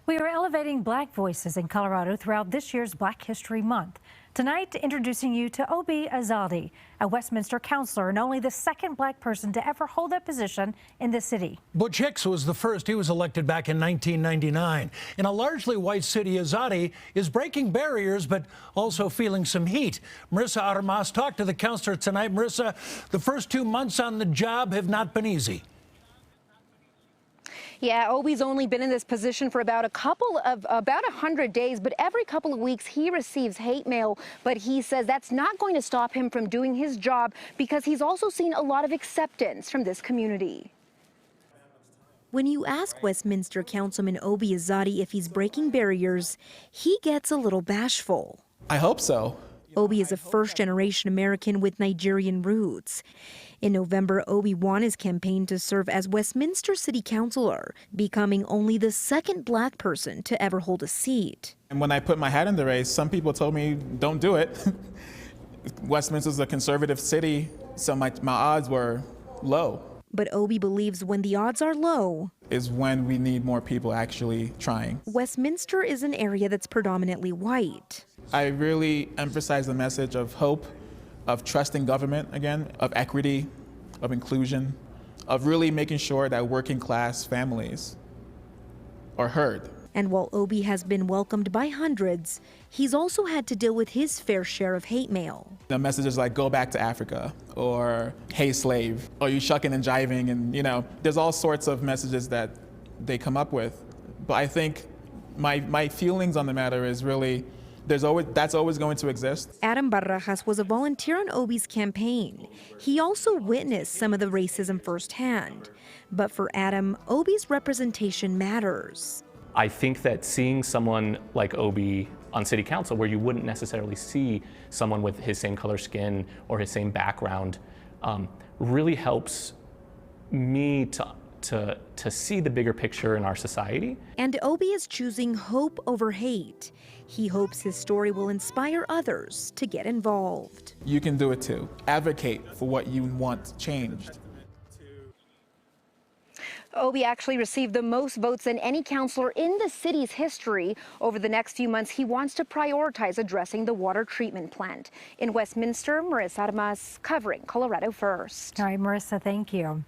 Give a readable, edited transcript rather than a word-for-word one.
We are elevating Black voices in Colorado throughout this year's Black History Month. Tonight, introducing you to Obi Ezeadi, a Westminster counselor and only the second Black person to ever hold that position in the city. Butch Hicks was the first. He was elected back in 1999. In a largely white city, Ezeadi is breaking barriers, but also feeling some heat. Marissa Armas talked to the counselor tonight. Marissa, the first 2 months on the job have not been easy. Yeah, Obi's only been in this position for about 100 days, but every couple of weeks he receives hate mail. But he says that's not going to stop him from doing his job because he's also seen a lot of acceptance from this community. When you ask Westminster Councilman Obi Ezeadi if he's breaking barriers, he gets a little bashful. I hope so. Obi is a first-generation American with Nigerian roots. In November, Obi won his campaign to serve as Westminster City Councilor, becoming only the second Black person to ever hold a seat. And when I put my hat in the race, some people told me, don't do it. Westminster's a conservative city, so my odds were low. But Obi believes when the odds are low is when we need more people actually trying. Westminster is an area that's predominantly white. I really emphasize the message of hope, of trusting government again, of equity, of inclusion, of really making sure that working class families are heard. And while Obi has been welcomed by hundreds, he's also had to deal with his fair share of hate mail. The messages like, go back to Africa, or hey slave, or you shucking and jiving, and there's all sorts of messages that they come up with. But I think my feelings on the matter is really, that's always going to exist. Adam Barajas was a volunteer on Obi's campaign. He also witnessed some of the racism firsthand. But for Adam, Obi's representation matters. I think that seeing someone like Obi on city council, where you wouldn't necessarily see someone with his same color skin or his same background, really helps me to see the bigger picture in our society. And Obi is choosing hope over hate. He hopes his story will inspire others to get involved. You can do it too. Advocate for what you want changed. Obi actually received the most votes than any councilor in the city's history. Over the next few months, he wants to prioritize addressing the water treatment plant. In Westminster, Marissa Armas covering Colorado First. All right, Marissa, thank you.